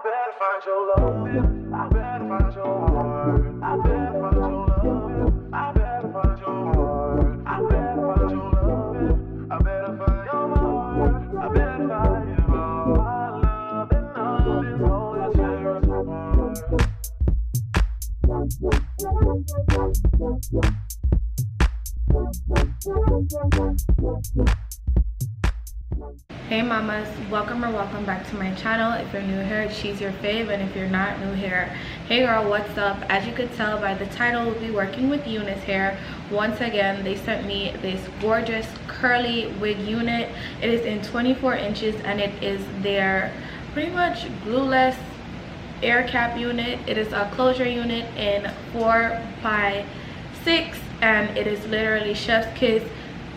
better find your love. I better find your heart. I better find your love. I better find your heart. I better find your love. I better find your heart. I better find your heart. Love and love is all that tears apart. Hey mamas, welcome back to my channel. If you're new here, she's your fave, and if you're not new here, hey girl, what's up? As you could tell by the title, we'll be working with Unice here. Once again, they sent me this gorgeous curly wig unit. It is in 24 inches and it is their pretty much glueless air cap unit. It is a closure unit in 4x6 and it is literally chef's kiss.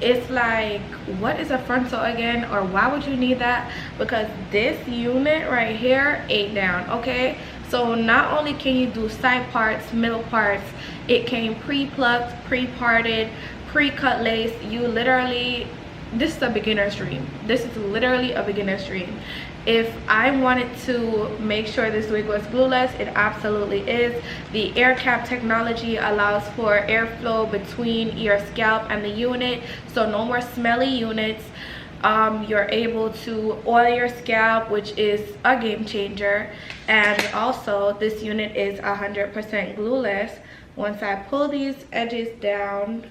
It's like, what is a frontal again, or why would you need that? Because this unit right here ain't down, okay? So not only can you do side parts, middle parts, it came pre-plucked, pre-parted, pre-cut lace. You literally, this is a beginner's dream. This is literally a beginner's dream. If I wanted to make sure this wig was glueless, it absolutely is. The air cap technology allows for airflow between your scalp and the unit, so no more smelly units. You're able to oil your scalp, which is a game changer. And also this unit is 100% glueless. Once I pull these edges down,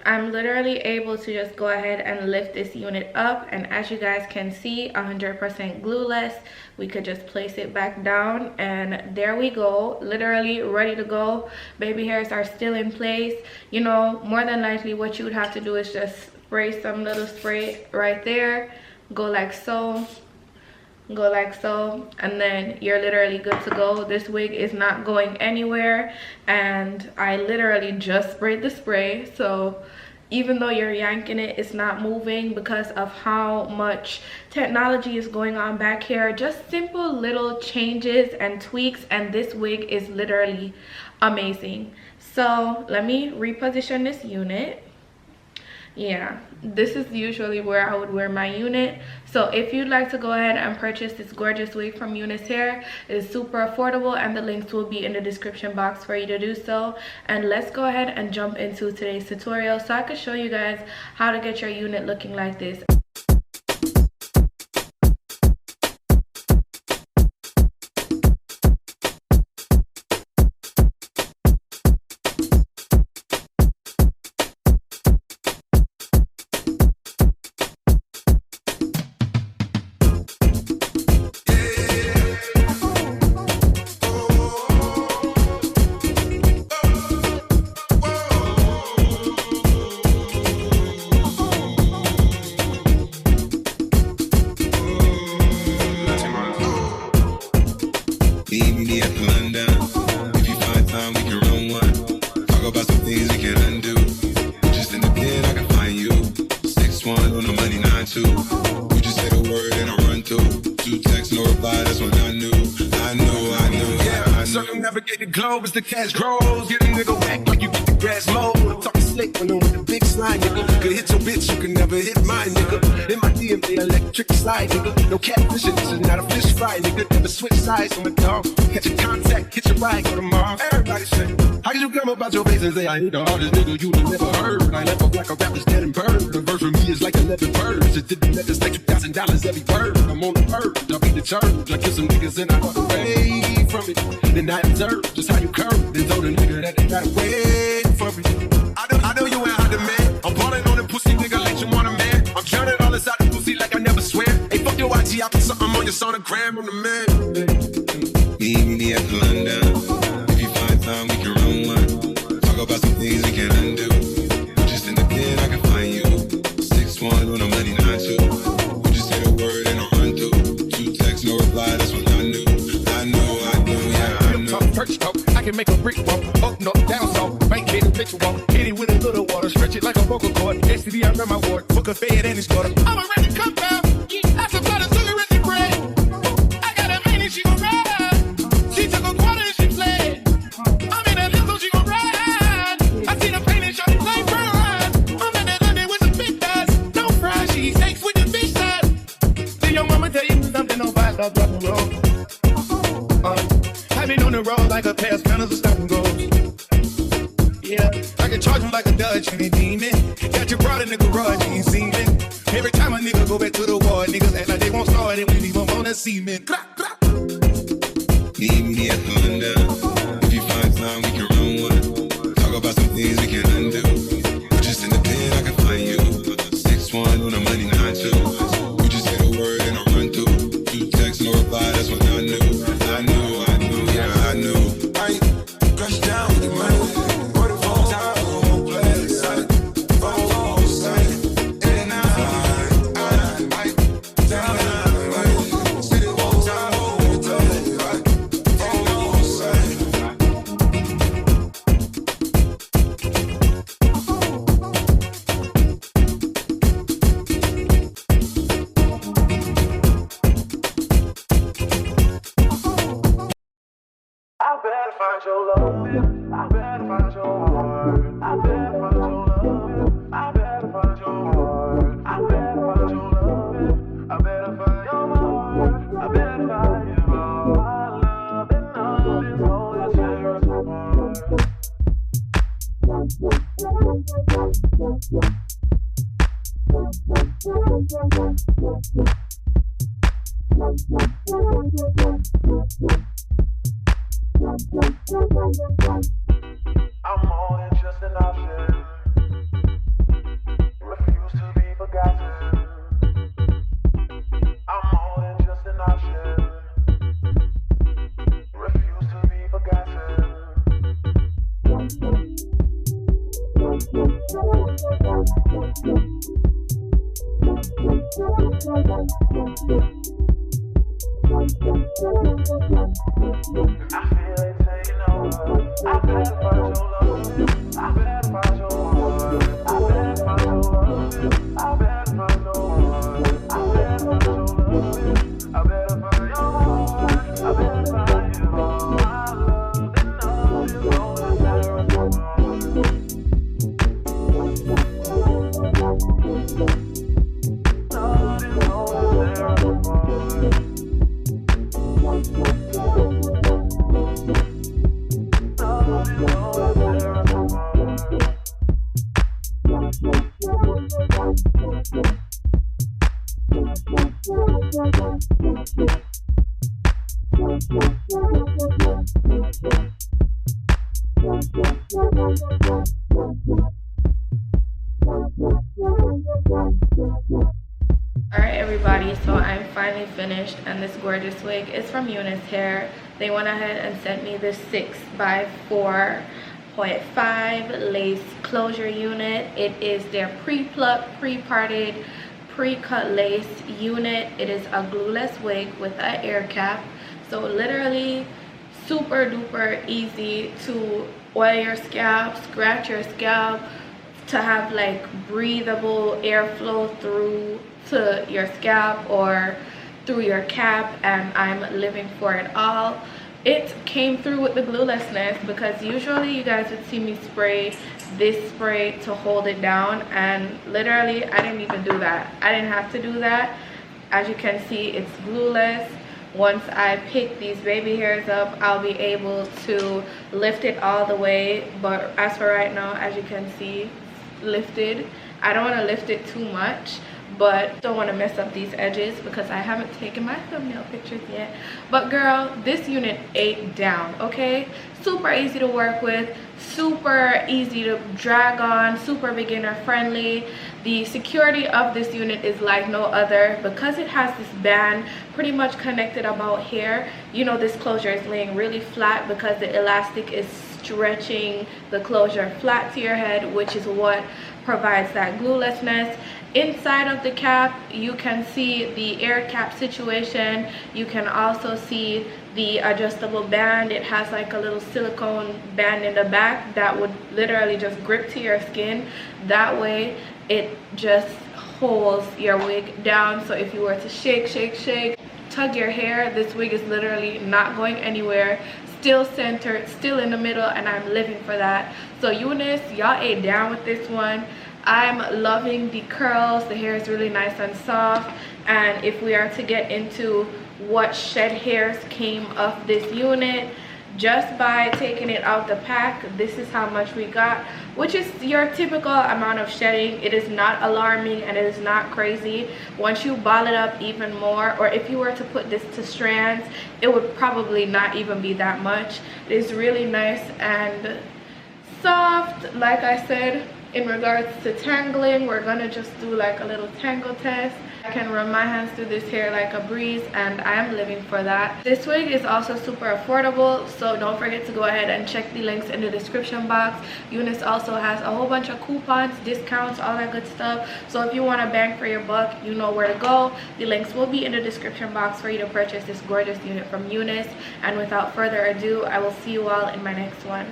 I'm literally able to just go ahead and lift this unit up, and as you guys can see, 100% glueless. We could just place it back down and there we go, literally ready to go. Baby hairs are still in place. You know, more than likely what you would have to do is just spray some little spray right there, go like so, go like so, and then you're literally good to go. This wig is not going anywhere, and I literally just sprayed the spray, so even though you're yanking it, it's not moving because of how much technology is going on back here. Just simple little changes and tweaks, and this wig is literally amazing. So let me reposition this unit. Yeah, this is usually where I would wear my unit. So if you'd like to go ahead and purchase this gorgeous wig from Unice Hair, it is super affordable and the links will be in the description box for you to do so. And let's go ahead and jump into today's tutorial so I can show you guys how to get your unit looking like this. Circumnavigate the globe as the cash grows. Get a nigga whack like you get the grass mowed. I'm talking slick when I'm with the big slide, nigga. Could hit your bitch, you can never hit mine, nigga. In my DM, they electric slide, nigga. No catfishing, this is not a fish fry, nigga. Never switch sides on the dog. Catch a contact, hit your ride, go to Mars. Everybody say, how you come about your face and say I ain't the hardest nigga you never heard? I left up like a rapper's dead and bird. The verse for me is like 11 birds. It didn't let us take $2,000 every word. I'm on the purge, I'll be the church. I kill some niggas and I walk away from it. Then I observe just how you curve. Then told a nigga that they gotta wait for me. I know you ain't hot man. I'm balling on the pussy nigga like you want a man. I'm counting all inside the pussy like I never swear. Hey, fuck your IG, I put something on your sonogram. I'm the man. Meet me at London. If you find time, we can run one. Talk about some things we can undo. You just in the pen, I can find you. 6'1" on a money 9'2". You just say the word and I'll run through. 2 texts, no reply, that's what I knew. I knew, yeah, I knew. Perch talk, I can make a brick walk. Up, no, down, so bank hit a bitch walk. Hit it with a little water, stretch it like a vocal cord. STD, I run my ward. Book a fed and his daughter. I'm a ready to come down. I supply the sugar in the bread. I got a man and she gon' ride. She took a quarter and she fled. I'm in a limo, she gon' ride. I see the pain and shot it like burn. I'm in the London with some big thighs. No fries, she steaks with the fish side. Did your mama tell you something on 5 stop, rock and roll? Running on the road like a pair of spinners of stopping goals. Yeah, I can charge him like a Dutch and a demon. Got your broad in the garage, you ain't seen me. Every time a nigga go back to the war, niggas act like they won't start it. We leave them on the cement. Meet me at the Honda. If you find time, we can run one. Talk about some things we can undo. We're just in the pen, I can find you. 6'1" on a money 9-2. You just hit a word and I run through. You text, no reply, that's when I knew. Yeah, I knew. I crushed down with the money. Put it full time, whole place. Full sight. And I down. City whole time, whole place. Full sight. I better find your love. I better find your heart. I better find your love. I better find your heart. I better find your love. I better find your heart. I better find you all. My love and all is all that tears apart. I'm more than just an option. Refuse to be forgotten. I'm more than just an option. Refuse to be forgotten. I feel it taking over. I better find your love. I better find your heart. I better find your love. I better find your heart. I better find your love. I better find your heart. I better find you all. My love and all is all that tears apart. Love is all that tears apart. Alright everybody, so I'm finally finished, and this gorgeous wig is from Unice Hair. They went ahead and sent me this 6x4.5 lace closure unit. It is their pre-plucked, pre-parted, pre-cut lace unit. It is a glueless wig with an air cap, so literally super duper easy to oil your scalp, scratch your scalp, to have like breathable airflow through to your scalp or through your cap, and I'm living for it all. It came through with the gluelessness, because usually you guys would see me spray this spray to hold it down, and literally I didn't even do that. I didn't have to do that. As you can see, it's glueless. Once I pick these baby hairs up, I'll be able to lift it all the way, but as for right now, as you can see, lifted. I don't want to lift it too much, but don't want to mess up these edges because I haven't taken my thumbnail pictures yet. But girl, this unit ate down, okay? Super easy to work with, super easy to drag on, super beginner friendly. The security of this unit is like no other, because it has this band pretty much connected about here. You know, this closure is laying really flat because the elastic is stretching the closure flat to your head, which is what provides that gluelessness. Inside of the cap, you can see the air cap situation. You can also see the adjustable band. It has like a little silicone band in the back that would literally just grip to your skin. That way it just holds your wig down, so if you were to shake, tug your hair, this wig is literally not going anywhere. Still centered, still in the middle, and I'm living for that. So Unice, y'all ate down with this one. I'm loving the curls. The hair is really nice and soft. And if we are to get into what shed hairs came of this unit, just by taking it out the pack, this is how much we got, which is your typical amount of shedding. It is not alarming and it is not crazy. Once you ball it up even more, or if you were to put this to strands, it would probably not even be that much. It is really nice and soft. Like I said, in regards to tangling, we're gonna just do like a little tangle test. I can run my hands through this hair like a breeze, and I am living for that. This wig is also super affordable, so don't forget to go ahead and check the links in the description box. Unice also has a whole bunch of coupons, discounts, all that good stuff. So if you want to bang for your buck, you know where to go. The links will be in the description box for you to purchase this gorgeous unit from Unice. And without further ado, I will see you all in my next one.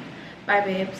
Bye babes.